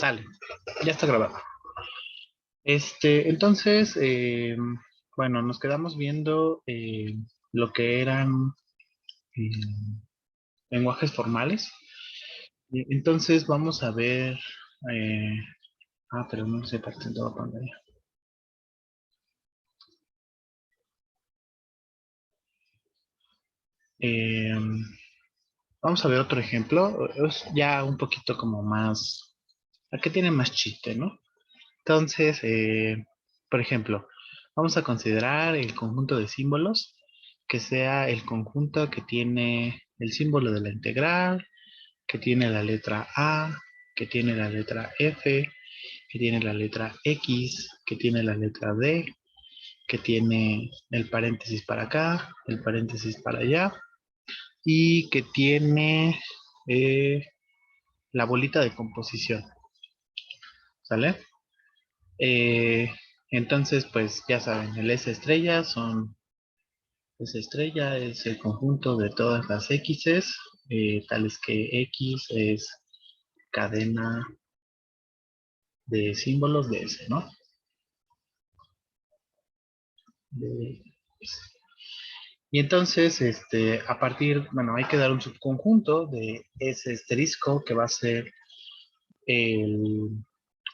Sale, ya está grabado. Entonces, bueno, nos quedamos viendo lo que eran eh, lenguajes formales. Entonces, vamos a ver. eh, pero no se presentó la pantalla. Eh, Vamos a ver otro ejemplo. Es ya un poquito como más. Aquí tiene más chiste, ¿no? Entonces, por ejemplo, vamos a considerar el conjunto de símbolos que sea el conjunto que tiene el símbolo de la integral, que tiene la letra A, que tiene la letra F, que tiene la letra X, que tiene la letra D, que tiene el paréntesis para acá, el paréntesis para allá, y que tiene eh, la bolita de composición, ¿sale? Eh, entonces, pues ya saben, el S estrella es el conjunto de todas las X's, tales que X es cadena de símbolos de S, ¿no? De S. Y entonces, a partir, bueno, hay que dar un subconjunto de S asterisco que va a ser el,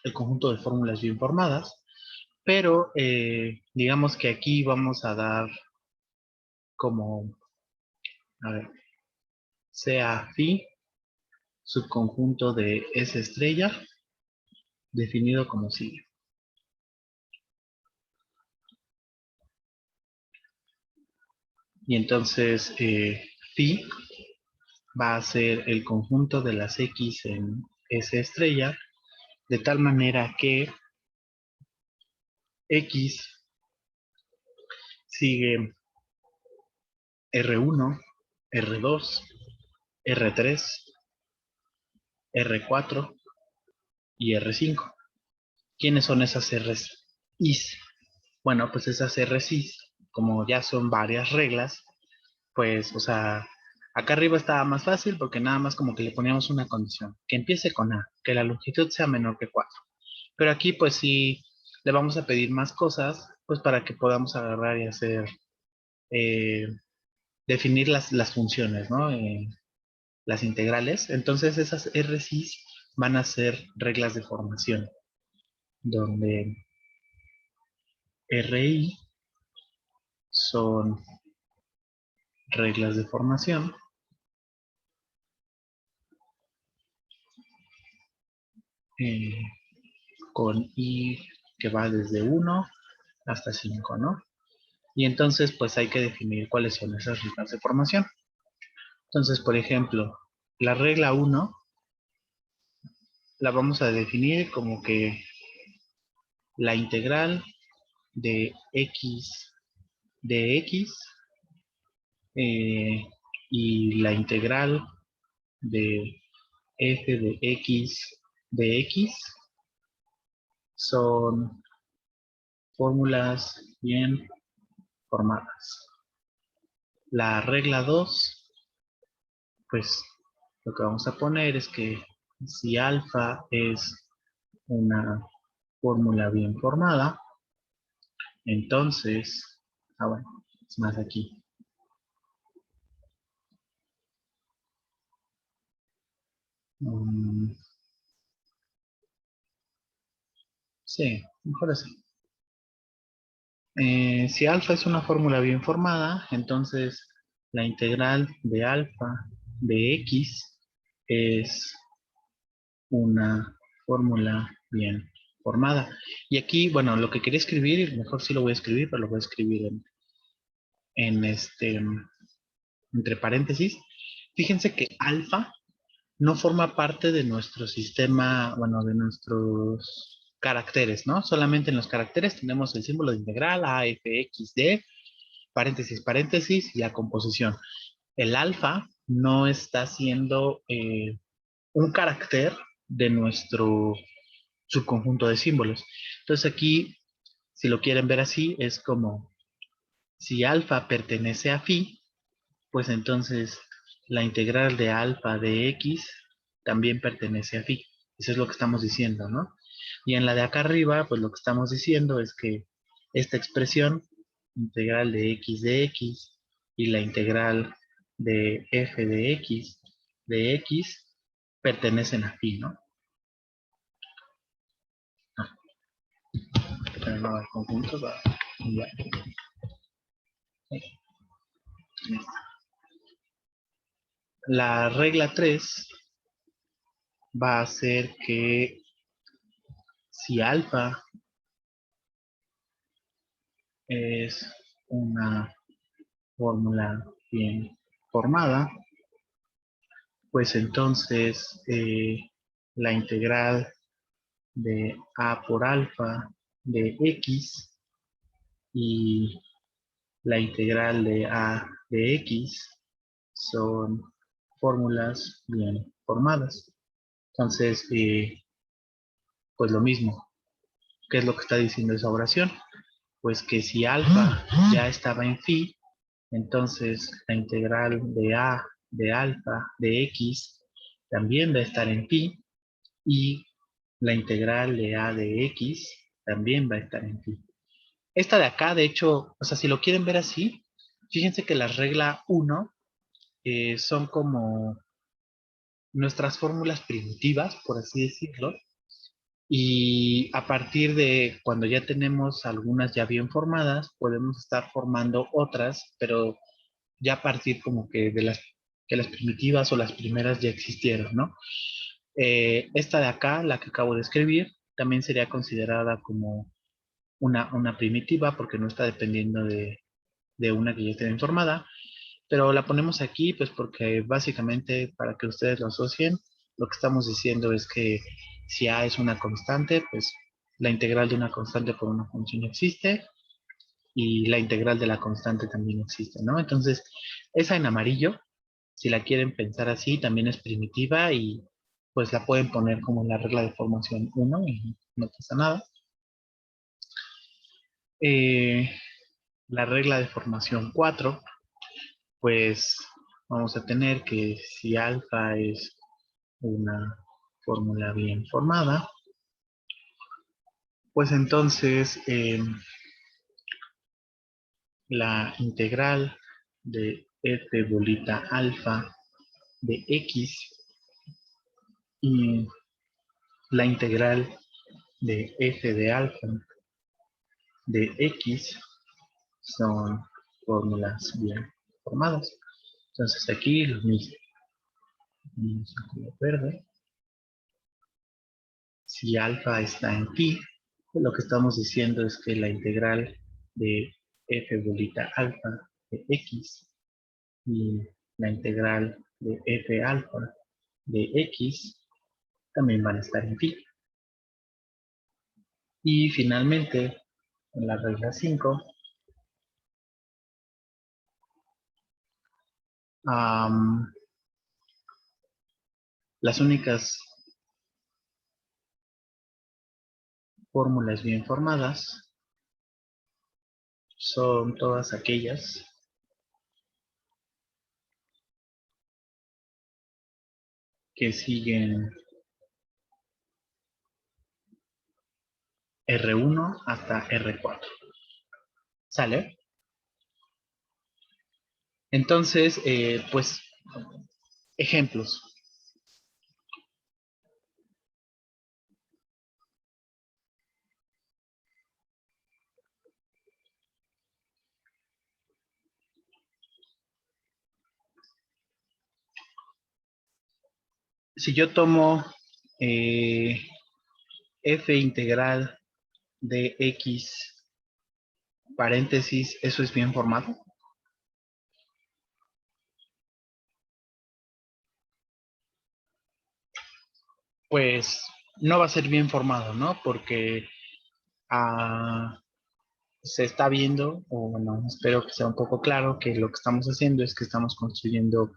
el conjunto de fórmulas bien formadas, pero digamos que aquí vamos a dar como, a ver, sea phi subconjunto de S estrella definido como sigue. Y entonces phi va a ser el conjunto de las X en S estrella, de tal manera que X sigue R1, R2, R3, R4 y R5. ¿Quiénes son esas R's? Bueno, pues esas R's, como ya son varias reglas, pues, o sea, acá arriba estaba más fácil porque nada más como que le poníamos una condición, que empiece con A, que la longitud sea menor que 4. Pero aquí pues sí le vamos a pedir más cosas, pues para que podamos agarrar y hacer, eh, definir las funciones, ¿no? Las integrales. Entonces esas RCs van a ser reglas de formación, donde RI son reglas de formación, eh, con I que va desde 1 hasta 5, ¿no? Y entonces pues hay que definir cuáles son esas reglas de formación. Entonces, por ejemplo, la regla 1 la vamos a definir como que la integral de x eh, y la integral de f de x son fórmulas bien formadas. La regla 2, pues lo que vamos a poner es que si alfa es una fórmula bien formada, entonces, bueno, es más aquí. Um, sí, mejor así. Si alfa es una fórmula bien formada, entonces la integral de alfa de x es una fórmula bien formada. Y aquí, bueno, lo que quería escribir, mejor sí lo voy a escribir, pero lo voy a escribir en entre paréntesis. Fíjense que alfa no forma parte de nuestro sistema, bueno, de nuestros caracteres, ¿no? Solamente en los caracteres tenemos el símbolo de integral, A, F, X, D, paréntesis, paréntesis, y la composición. El alfa no está siendo un carácter de nuestro subconjunto de símbolos. Entonces aquí, si lo quieren ver así, es como si alfa pertenece a phi, pues entonces la integral de alfa de x también pertenece a phi. Eso es lo que estamos diciendo, ¿no? Y en la de acá arriba, pues lo que estamos diciendo es que esta expresión, integral de x y la integral de f de x, pertenecen a phi, ¿no? Pero no, el conjunto va ya. La regla 3 va a ser que si alfa es una fórmula bien formada, pues entonces la integral de a por alfa de x y la integral de a de x son fórmulas bien formadas. Entonces, pues lo mismo. ¿Qué es lo que está diciendo esa oración? Pues que si alfa ya estaba en phi, entonces la integral de a de alfa de x también va a estar en phi y la integral de a de x también va a estar en phi. Esta de acá, de hecho, o sea, si lo quieren ver así, fíjense que la regla 1 son como nuestras fórmulas primitivas, por así decirlo, y a partir de cuando ya tenemos algunas ya bien formadas, podemos estar formando otras, pero ya a partir como que las primitivas o las primeras ya existieron, ¿no? Esta de acá, la que acabo de escribir, también sería considerada como una primitiva porque no está dependiendo de una que ya esté informada, pero la ponemos aquí pues porque básicamente para que ustedes lo asocien, lo que estamos diciendo es que si A es una constante, pues la integral de una constante por una función existe y la integral de la constante también existe, ¿no? Entonces, esa en amarillo, si la quieren pensar así, también es primitiva y pues la pueden poner como en la regla de formación 1 y no pasa nada. Eh, la regla de formación 4, pues vamos a tener que si alfa es una fórmula bien formada, pues entonces la integral de f bolita alfa de x y la integral de f de alfa de x son fórmulas bien formadas. Entonces aquí lo mismo. Ponemos el color verde. Si alfa está en pi, pues lo que estamos diciendo es que la integral de f bolita alfa de x y la integral de f alfa de x también van a estar en pi. Y finalmente, en la regla 5, las únicas fórmulas bien formadas son todas aquellas que siguen R1 hasta R4. ¿Sale? Entonces, pues, ejemplos. Si yo tomo f integral de x paréntesis, ¿eso es bien formado? Pues no va a ser bien formado, ¿no? Porque se está viendo, o bueno, espero que sea un poco claro, que lo que estamos haciendo es que estamos construyendo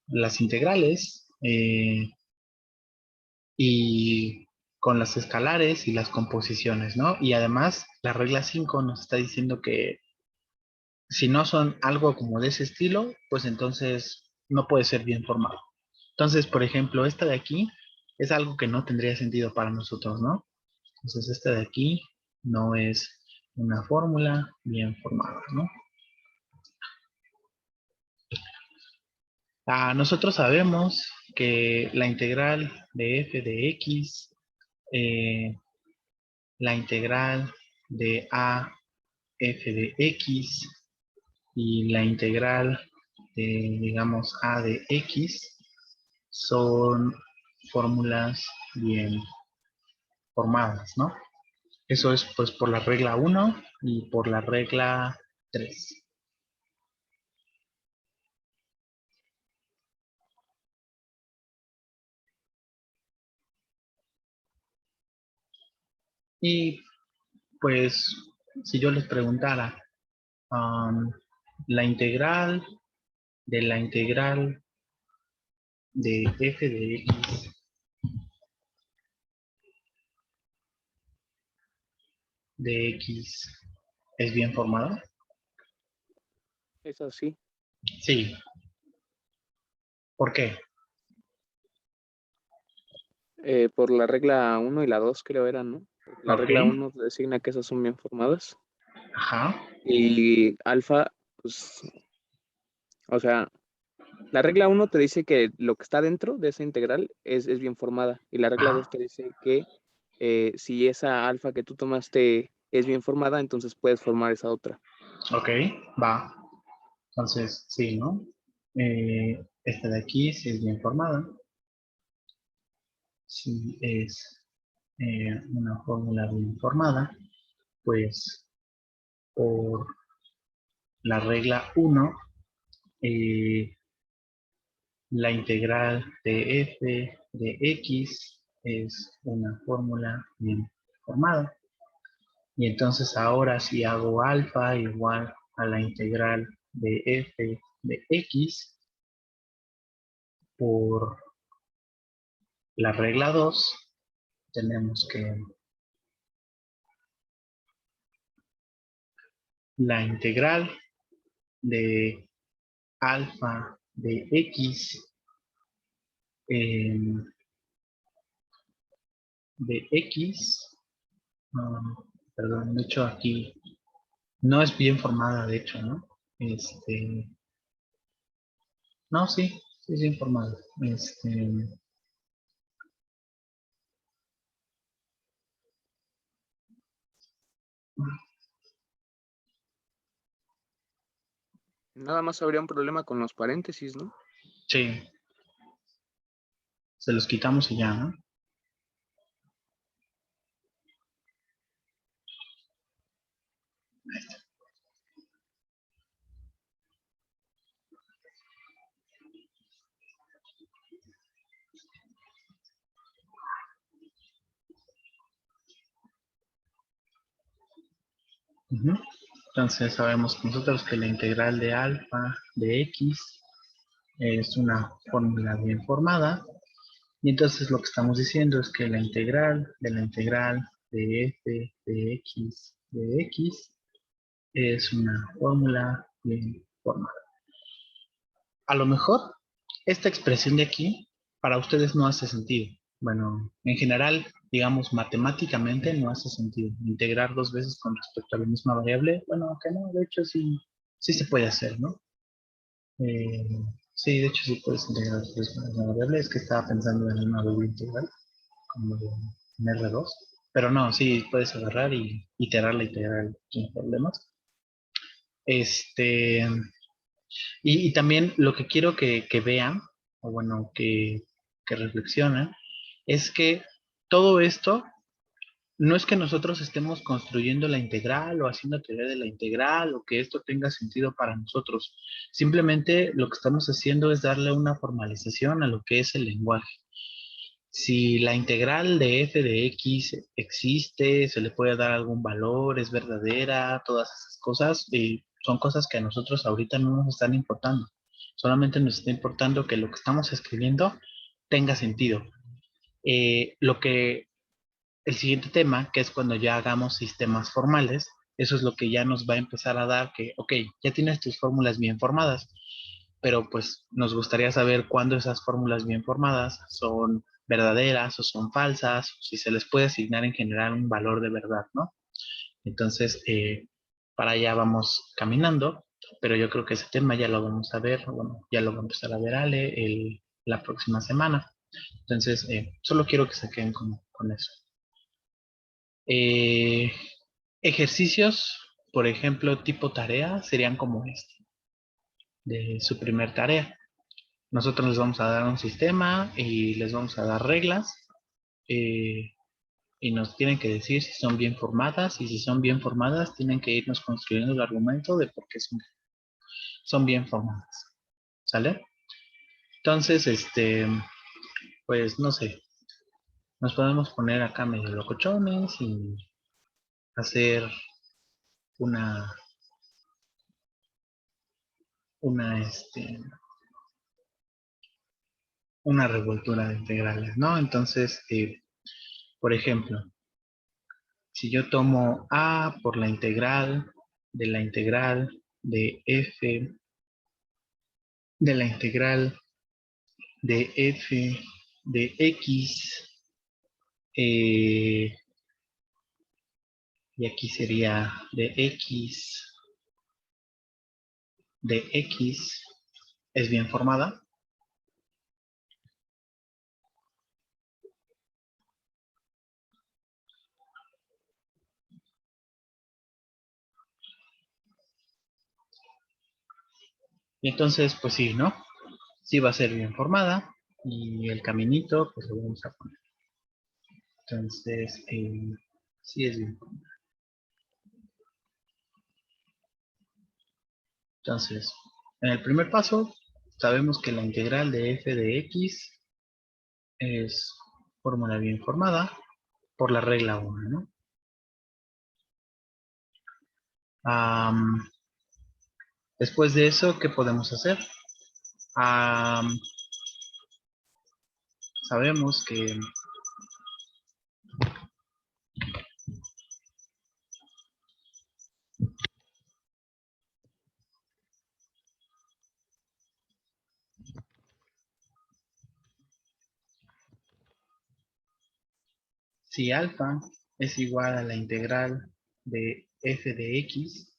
las integrales y con las escalares y las composiciones, ¿no? Y además, la regla 5 nos está diciendo que si no son algo como de ese estilo, pues entonces no puede ser bien formado. Entonces, por ejemplo, esta de aquí es algo que no tendría sentido para nosotros, ¿no? Entonces, esta de aquí no es una fórmula bien formada, ¿no? Nosotros sabemos que la integral de f de x, la integral de a f de x y la integral de, digamos, a de x son fórmulas bien formadas, ¿no? Eso es pues por la regla 1 y por la regla 3. Y pues si yo les preguntara um, la integral de f de x de x es bien formada. Es así. Sí. ¿Por qué? Por la regla 1 y la 2 creo eran, ¿no? La Ok. regla 1 designa que esas son bien formadas. Ajá. Y alfa, pues, o sea, la regla 1 te dice que lo que está dentro de esa integral es bien formada. Y la regla 2 Ajá. te dice que si esa alfa que tú tomaste es bien formada, entonces puedes formar esa otra. Ok. Va. Entonces, sí, ¿no? Esta de aquí sí es bien formada. Si es una fórmula bien formada, pues por la regla 1, la integral de f de x es una fórmula bien formada. Y entonces ahora si hago alfa igual a la integral de f de x por la regla 2, tenemos que la integral de alfa de x de x, perdón, de hecho aquí no es bien formada, de hecho, ¿no? No, sí, sí es bien formada. Nada más habría un problema con los paréntesis, ¿no? Sí, se los quitamos y ya, ¿no? Ujú. Entonces sabemos nosotros que la integral de alfa de x es una fórmula bien formada. Y entonces lo que estamos diciendo es que la integral de f de x es una fórmula bien formada. A lo mejor esta expresión de aquí para ustedes no hace sentido. Bueno, en general, digamos, matemáticamente no hace sentido. Integrar dos veces con respecto a la misma variable, bueno, aunque no, de hecho sí, sí se puede hacer, ¿no? Eh, sí, de hecho sí puedes integrar dos veces con la misma variable. Es que estaba pensando en una doble integral, como en R2. Pero no, sí, puedes agarrar y iterar la integral sin problemas. Este, y también lo que quiero que vean, o bueno, que reflexionen, es que todo esto no es que nosotros estemos construyendo la integral o haciendo teoría de la integral o que esto tenga sentido para nosotros. Simplemente lo que estamos haciendo es darle una formalización a lo que es el lenguaje. Si la integral de f de x existe, se le puede dar algún valor, es verdadera, todas esas cosas, son cosas que a nosotros ahorita no nos están importando. Solamente nos está importando que lo que estamos escribiendo tenga sentido. Lo que el siguiente tema, que es cuando ya hagamos sistemas formales, eso es lo que ya nos va a empezar a dar que, ok, ya tienes tus fórmulas bien formadas, pero pues nos gustaría saber cuándo esas fórmulas bien formadas son verdaderas o son falsas, si se les puede asignar en general un valor de verdad, ¿no? Entonces, para allá vamos caminando, pero yo creo que ese tema ya lo vamos a ver, bueno, ya lo va a empezar a ver Ale la próxima semana. Entonces, solo quiero que se queden con eso. Ejercicios, por ejemplo, tipo tarea, serían como este, de su primer tarea. Nosotros les vamos a dar un sistema y les vamos a dar reglas eh, y nos tienen que decir si son bien formadas y si son bien formadas tienen que irnos construyendo el argumento de por qué son bien formadas. ¿Sale? Entonces, pues no sé, nos podemos poner acá medio locochones y hacer una, una, una revoltura de integrales, ¿no? Entonces, por ejemplo, si yo tomo A por la integral de f, de la integral de f de x, y aquí sería de x, es bien formada. Y entonces, pues sí, ¿no? Sí va a ser bien formada y el caminito, pues lo vamos a poner. Entonces, sí es bien formada. Entonces, en el primer paso, sabemos que la integral de f de x es fórmula bien formada por la regla 1, ¿no? Después de eso, ¿qué podemos hacer? Sabemos que si alfa es igual a la integral de f de x,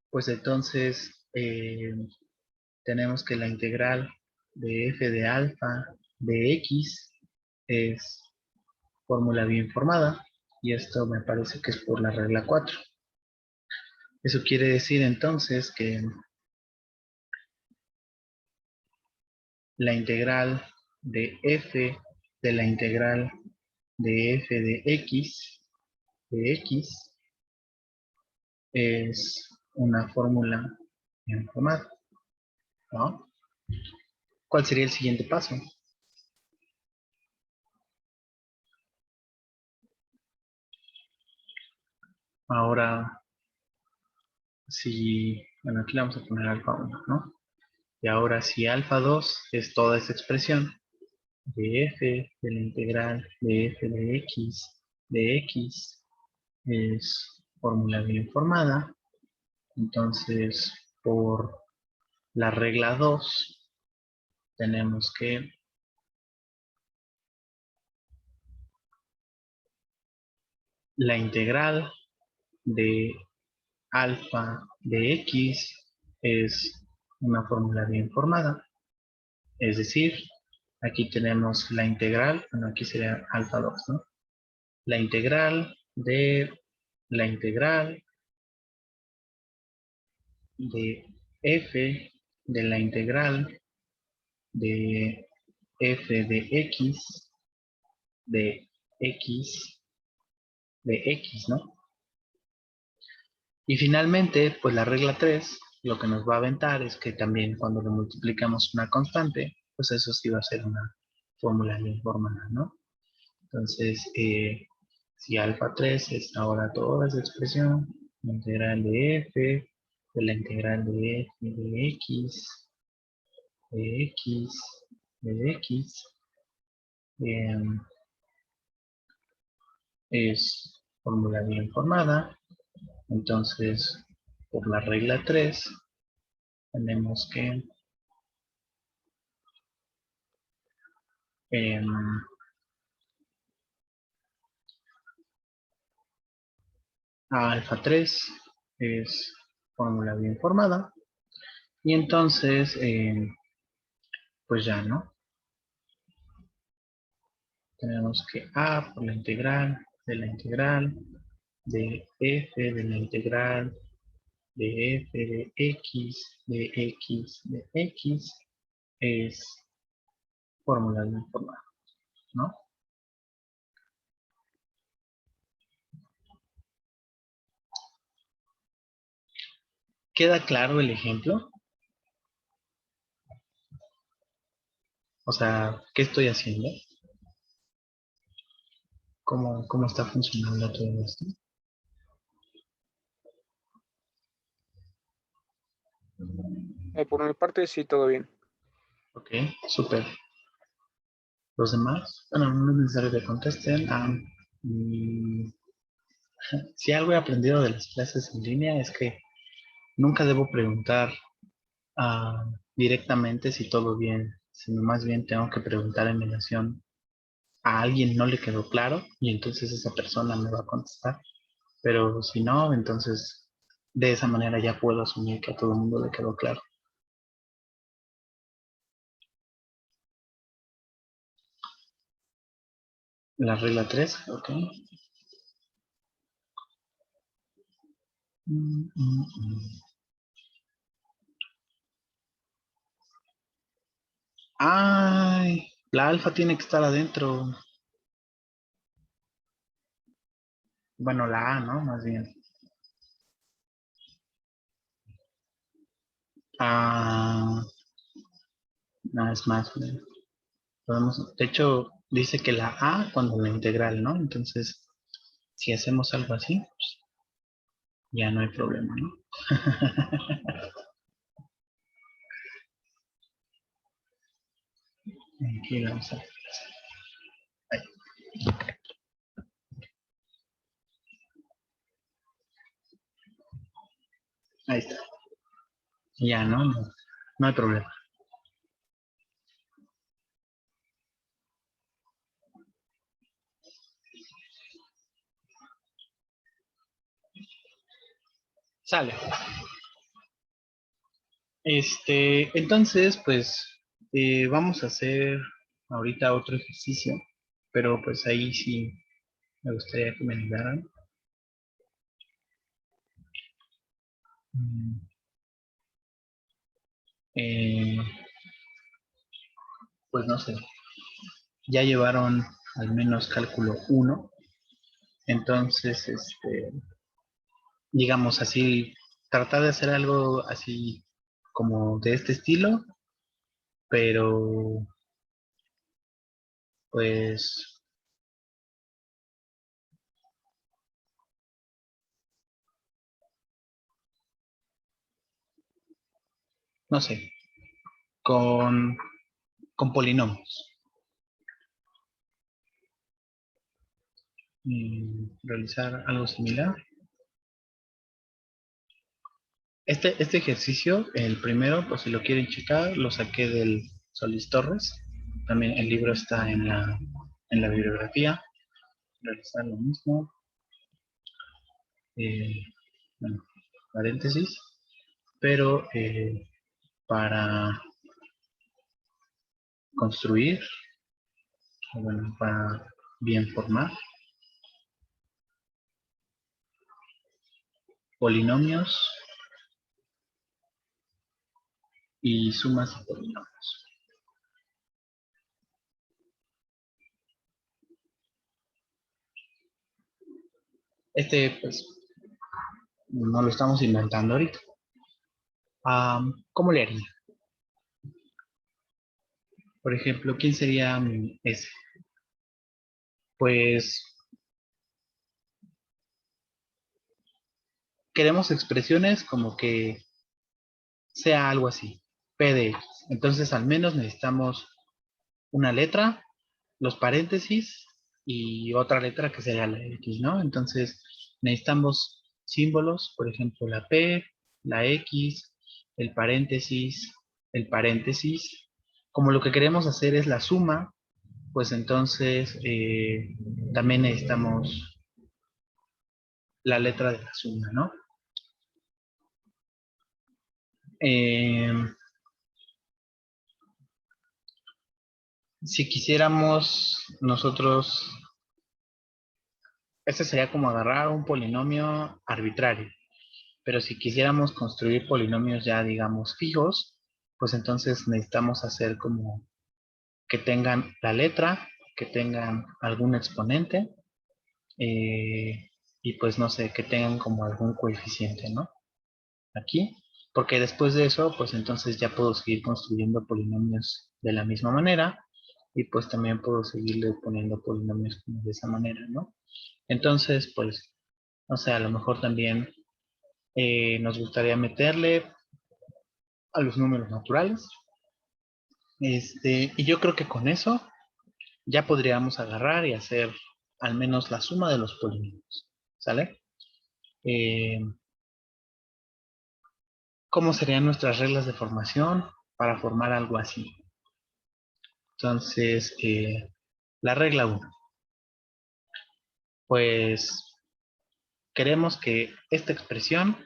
pues entonces tenemos que la integral de f de alfa de x es fórmula bien formada, y esto me parece que es por la regla 4. Eso quiere decir entonces que la integral de f de la integral de f de x es una fórmula bien formada, ¿no? ¿Cuál sería el siguiente paso? Ahora, si, bueno, aquí le vamos a poner alfa 1, ¿no? Y ahora si alfa 2 es toda esa expresión de f de la integral de f de x es fórmula bien formada, entonces por la regla 2 tenemos que la integral de alfa de x es una fórmula bien formada, es decir, aquí tenemos la integral, bueno, aquí sería alfa 2, ¿no? La integral la integral de f de la integral de f de x, de x, ¿no? Y finalmente, pues la regla 3 lo que nos va a aventar es que también cuando lo multiplicamos una constante, pues eso sí va a ser una fórmula bien formada, ¿no? Entonces, si alfa 3 es ahora toda esa expresión, la integral de f, de la integral de f de x, de x, de x, es fórmula bien formada. Entonces, por la regla 3 tenemos que alfa 3 es fórmula bien formada. Y entonces, pues ya, ¿no? Tenemos que A por la integral de f de la integral de f de x es fórmula bien formada, ¿no? ¿Queda claro el ejemplo? O sea, ¿qué estoy haciendo? ¿Cómo está funcionando todo esto? Por mi parte, sí, todo bien. Ok, súper. Los demás, bueno, no es necesario que contesten. Mm, si algo he aprendido de las clases en línea es que nunca debo preguntar directamente si todo bien, sino más bien tengo que preguntar en relación a alguien no le quedó claro y entonces esa persona me va a contestar. Pero si no, entonces de esa manera ya puedo asumir que a todo el mundo le quedó claro. La regla 3, ok. Mm, mm, mm. Ay, la alfa tiene que estar adentro. Bueno, la A, ¿no? Más bien. Ah, no, es más bien. De hecho, dice que la A cuando la integral, ¿no? Entonces, si hacemos algo así, pues, ya no hay problema, ¿no? Aquí vamos a... Ahí, ahí está. Ya, ¿no? No, no hay problema. Sale. Entonces, pues, vamos a hacer ahorita otro ejercicio, pero pues ahí sí me gustaría que me ayudaran. Mm, eh, pues no sé, ya llevaron al menos cálculo 1, entonces, digamos así, tratar de hacer algo así como de este estilo, pero pues, no sé, con, con polinomios. Realizar algo similar. Este ejercicio, el primero, pues si lo quieren checar, lo saqué del Solís Torres. También el libro está en la bibliografía. Realizar lo mismo. eh, bueno, paréntesis. Pero para construir, o bueno, para bien formar, polinomios y sumas de polinomios. Pues, no lo estamos inventando ahorita. ¿Cómo le haría? Por ejemplo, ¿quién sería mi S? Pues queremos expresiones como que sea algo así, P de X. Entonces, al menos necesitamos una letra, los paréntesis y otra letra que sería la X, ¿no? Entonces, necesitamos símbolos, por ejemplo, la P, la X, el paréntesis. Como lo que queremos hacer es la suma, pues entonces también necesitamos la letra de la suma, ¿no? Si quisiéramos nosotros, este sería como agarrar un polinomio arbitrario, pero si quisiéramos construir polinomios ya, digamos, fijos, pues entonces necesitamos hacer como que tengan la letra, que tengan algún exponente, y pues no sé, que tengan como algún coeficiente, ¿no? Aquí, porque después de eso, pues entonces ya puedo seguir construyendo polinomios de la misma manera, y pues también puedo seguirle poniendo polinomios como de esa manera, ¿no? Entonces, pues, no sé, a lo mejor también nos gustaría meterle a los números naturales. Y yo creo que con eso ya podríamos agarrar y hacer al menos la suma de los polinomios, ¿sale? ¿Cómo serían nuestras reglas de formación para formar algo así? Entonces, la regla 1, pues queremos que esta expresión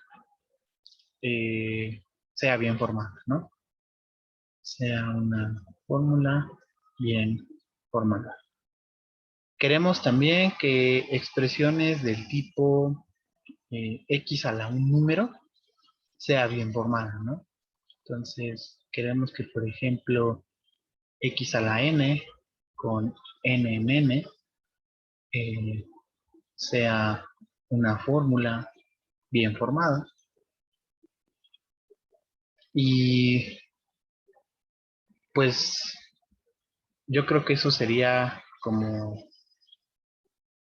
sea bien formada, ¿no? Sea una fórmula bien formada. Queremos también que expresiones del tipo x a la un número sea bien formada, ¿no? Entonces, queremos que, por ejemplo, x a la n con n en n sea una fórmula bien formada. Y pues yo creo que eso sería como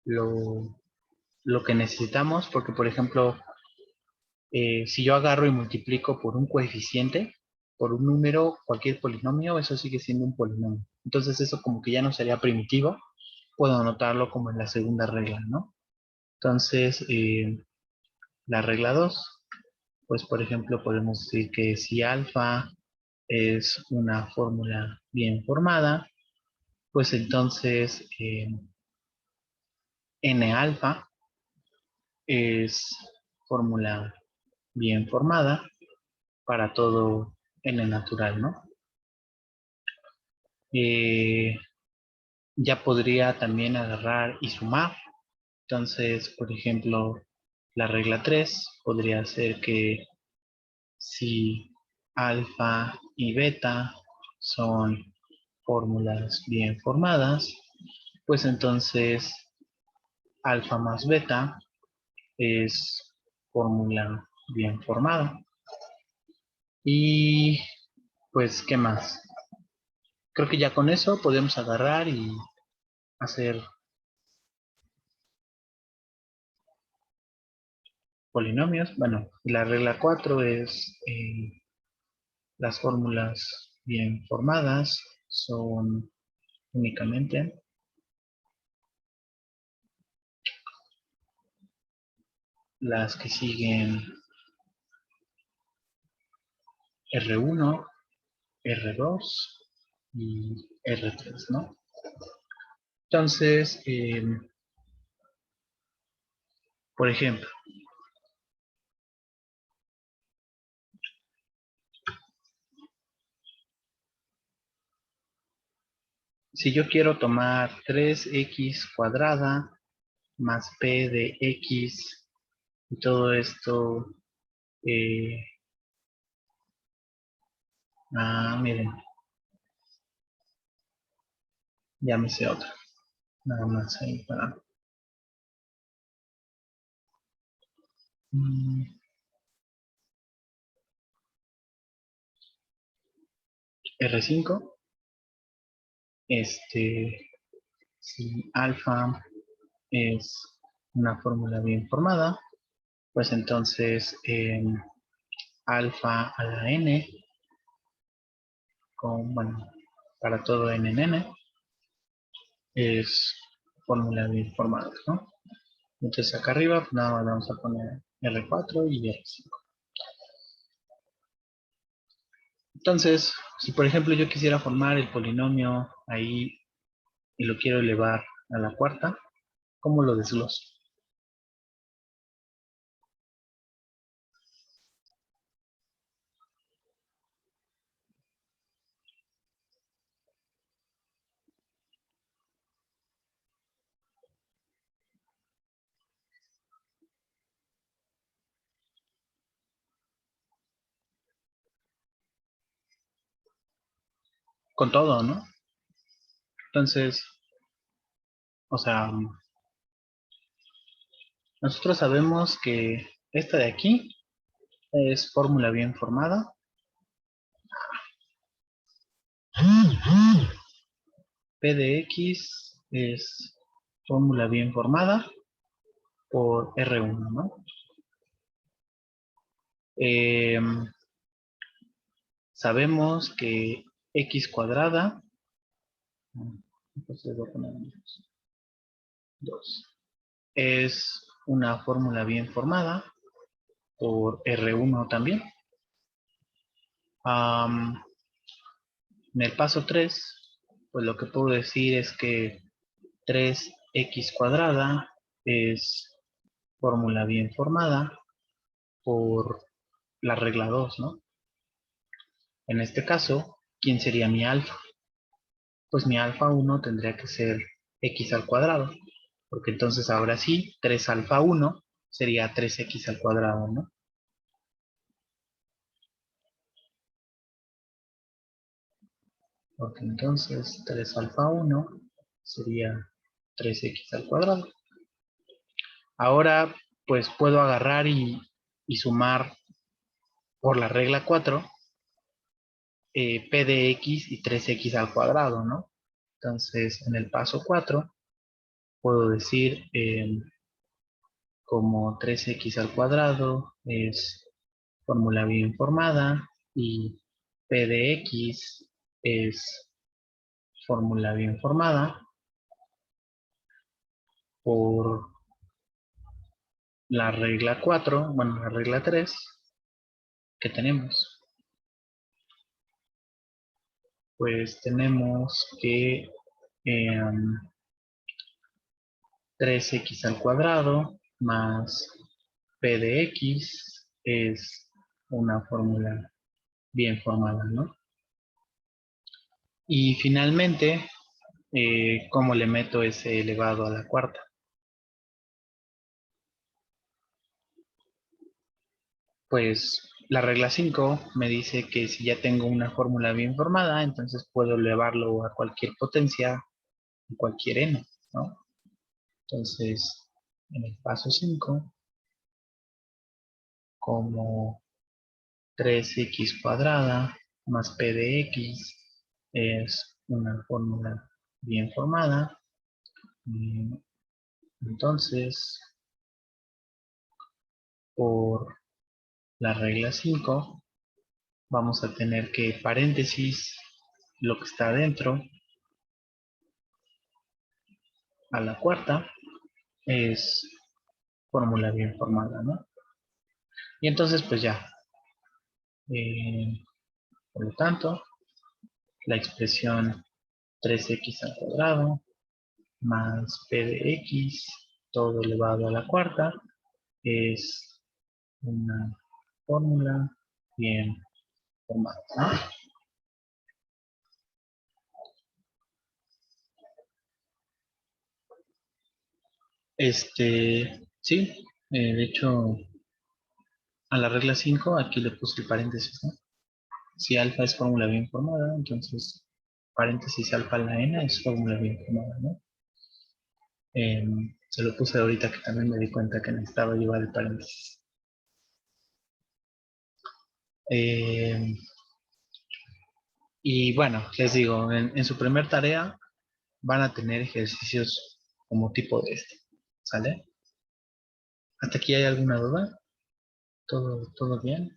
lo que necesitamos, porque por ejemplo, si yo agarro y multiplico por un coeficiente, por un número, cualquier polinomio, eso sigue siendo un polinomio. Entonces eso como que ya no sería primitivo, puedo anotarlo como en la segunda regla, ¿no? Entonces, la regla 2, pues por ejemplo podemos decir que si alfa es una fórmula bien formada, pues entonces n alfa es fórmula bien formada para todo n natural, ¿no? Eh, ya podría también agarrar y sumar. Entonces, por ejemplo, la regla 3 podría ser que si alfa y beta son fórmulas bien formadas, pues entonces alfa más beta es fórmula bien formada. Y pues, ¿qué más? Creo que ya con eso podemos agarrar y hacer polinomios. Bueno, la regla 4 es las fórmulas bien formadas son únicamente las que siguen R1, R2 y R3, ¿no? Entonces, por ejemplo, si yo quiero tomar 3x cuadrada más p de x y todo esto, miren, ya me sé otra, nada más ahí para... R5, si alfa es una fórmula bien formada, pues entonces alfa a la n, bueno, para todo n en n, es fórmula bien formada, ¿no? Entonces acá arriba, pues nada más vamos a poner R4 y R5. Entonces, si por ejemplo yo quisiera formar el polinomio ahí y lo quiero elevar a la cuarta, ¿cómo lo desgloso? con todo, ¿no? Entonces, o sea, nosotros sabemos que esta de aquí es fórmula bien formada. P de X es fórmula bien formada por R1, ¿no? Sabemos que X cuadrada, entonces voy a poner 2, es una fórmula bien formada por R1 también. En el paso 3, pues lo que puedo decir es que 3x cuadrada es fórmula bien formada por la regla 2, ¿no? En este caso, ¿quién sería mi alfa? Pues mi alfa 1 tendría que ser x al cuadrado, porque entonces ahora sí, 3 alfa 1 sería 3x al cuadrado, ¿no? Porque entonces 3 alfa 1 sería 3x al cuadrado. Ahora, pues puedo agarrar y sumar por la regla 4 p de x y 3x al cuadrado, ¿no? Entonces, en el paso 4, puedo decir como 3x al cuadrado es fórmula bien formada y p de x es fórmula bien formada por la regla 4, bueno, la regla 3 que tenemos. Pues tenemos que 3x al cuadrado más p de x es una fórmula bien formada, ¿no? Y finalmente, ¿cómo le meto ese elevado a la cuarta? Pues la regla 5 me dice que si ya tengo una fórmula bien formada, entonces puedo elevarlo a cualquier potencia, cualquier n, ¿no? Entonces, en el paso 5, como 3x cuadrada más p de x es una fórmula bien formada, entonces, por la regla 5, vamos a tener que paréntesis lo que está adentro a la cuarta es fórmula bien formada, ¿no? Y entonces pues ya, por lo tanto, la expresión 3x al cuadrado más p de x todo elevado a la cuarta es una fórmula bien formada, ¿no? Sí, de hecho, a la regla 5 aquí le puse el paréntesis, ¿no? Si alfa es fórmula bien formada, entonces paréntesis alfa a la n es fórmula bien formada, ¿no? Se lo puse ahorita que también me di cuenta que necesitaba llevar el paréntesis. Y bueno, les digo, en su primer tarea van a tener ejercicios como tipo de este, ¿sale? ¿Hasta aquí hay alguna duda? ¿Todo bien?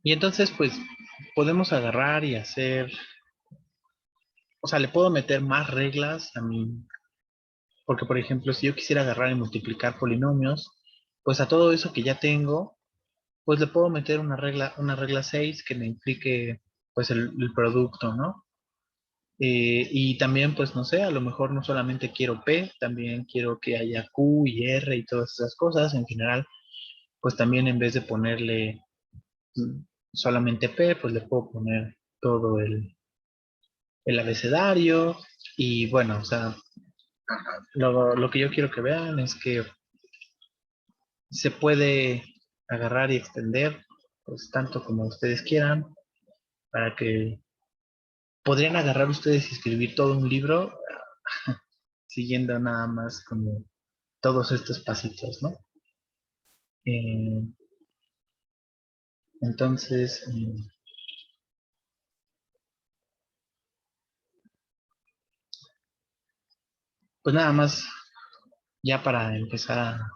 Y entonces, pues, podemos agarrar y hacer, o sea, le puedo meter más reglas a mi, porque por ejemplo, si yo quisiera agarrar y multiplicar polinomios, pues a todo eso que ya tengo, pues le puedo meter una regla 6 que me implique, pues, el producto, ¿no? Y también, pues, no sé, a lo mejor no solamente quiero P, también quiero que haya Q y R y todas esas cosas. En general, pues también en vez de ponerle solamente P, pues le puedo poner todo el abecedario y bueno, o sea, lo que yo quiero que vean es que se puede agarrar y extender pues tanto como ustedes quieran para que podrían agarrar ustedes y escribir todo un libro siguiendo nada más como todos estos pasitos, ¿no? Eh, entonces, pues nada más ya para empezar a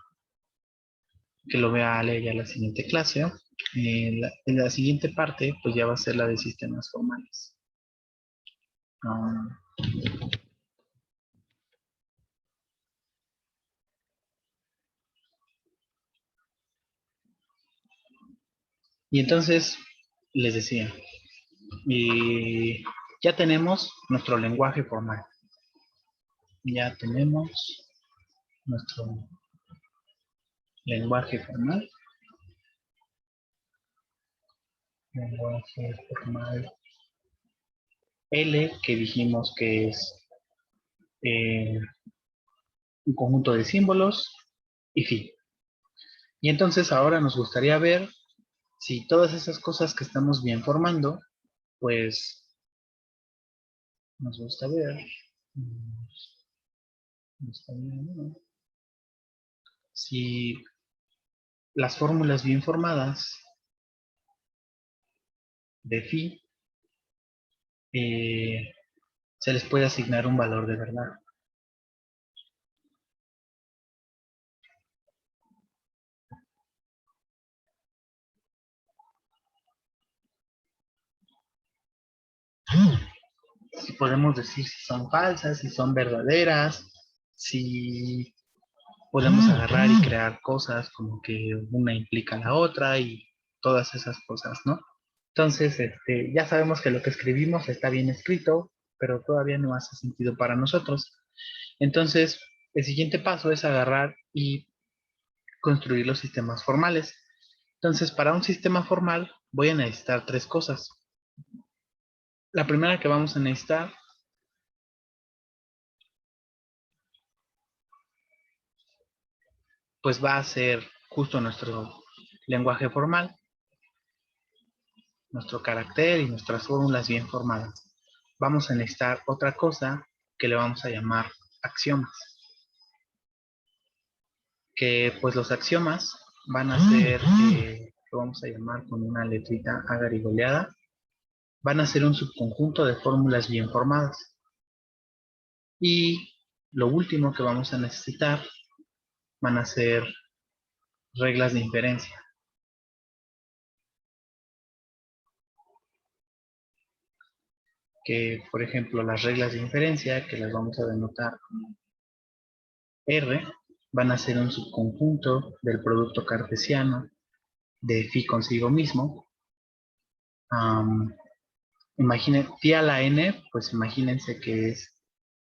que lo vea Ale ya la siguiente clase. En la siguiente parte, pues ya va a ser la de sistemas formales. Ah, y entonces, les decía, y ya tenemos nuestro lenguaje formal. Ya tenemos nuestro lenguaje formal. Lenguaje formal L, que dijimos que es eh, un conjunto de símbolos y fin. Y entonces ahora nos gustaría ver si todas esas cosas que estamos bien formando, pues nos gusta ver, ¿no? Si las fórmulas bien formadas de phi se les puede asignar un valor de verdad. Si podemos decir si son falsas, si son verdaderas, si podemos agarrar y crear cosas como que una implica a la otra y todas esas cosas, ¿no? Entonces, ya sabemos que lo que escribimos está bien escrito, pero todavía no hace sentido para nosotros. Entonces, el siguiente paso es agarrar y construir los sistemas formales. Entonces, para un sistema formal voy a necesitar tres cosas. La primera que vamos a necesitar, pues va a ser justo nuestro lenguaje formal, nuestro carácter y nuestras fórmulas bien formadas. Vamos a necesitar otra cosa que le vamos a llamar axiomas. Que pues los axiomas van a ser, lo vamos a llamar con una letrita agarigoleada, van a ser un subconjunto de fórmulas bien formadas. Y lo último que vamos a necesitar van a ser reglas de inferencia. Que, por ejemplo, las reglas de inferencia, que las vamos a denotar como R, van a ser un subconjunto del producto cartesiano de phi consigo mismo. Imaginen, phi a la n, pues imagínense que es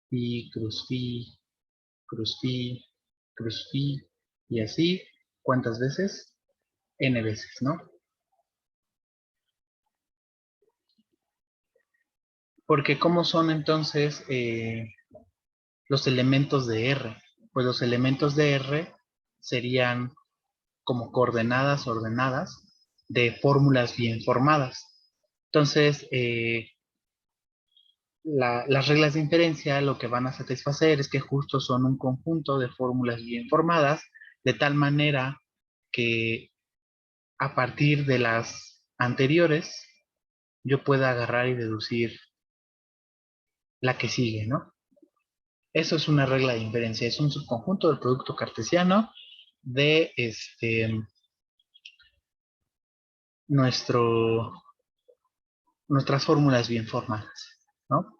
phi, cruz phi, cruz phi, y así, ¿cuántas veces? N veces, ¿no? Porque ¿cómo son entonces los elementos de R? Pues los elementos de R serían como coordenadas ordenadas de fórmulas bien formadas. Entonces, las reglas de inferencia lo que van a satisfacer es que justo son un conjunto de fórmulas bien formadas, de tal manera que a partir de las anteriores yo pueda agarrar y deducir la que sigue, ¿no? Eso es una regla de inferencia, es un subconjunto del producto cartesiano de nuestro, nuestras fórmulas bien formadas, ¿no?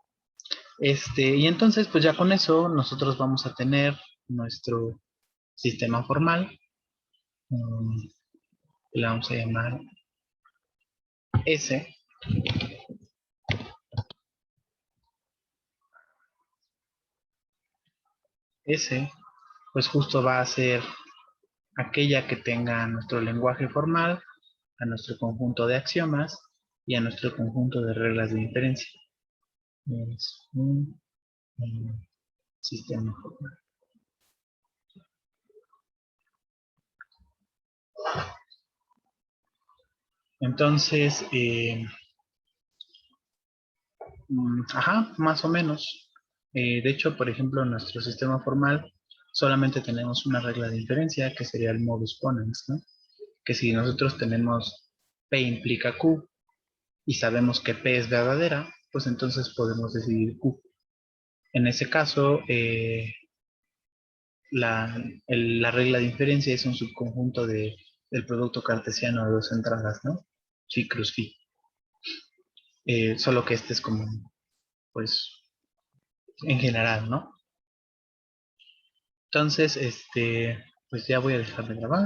Y entonces, pues ya con eso nosotros vamos a tener nuestro sistema formal, le vamos a llamar S. S, pues justo va a ser aquella que tenga nuestro lenguaje formal, a nuestro conjunto de axiomas y a nuestro conjunto de reglas de inferencia. es un sistema formal. Entonces, ajá, más o menos. De hecho, por ejemplo, en nuestro sistema formal solamente tenemos una regla de inferencia que sería el modus ponens, ¿no? Que si nosotros tenemos P implica Q y sabemos que P es verdadera, pues entonces podemos decidir Q. En ese caso, la regla de inferencia es un subconjunto del producto cartesiano de dos entradas, ¿no? Phi cruz phi. Solo que este es como, pues, en general, ¿no? Entonces, pues ya voy a dejar de grabar.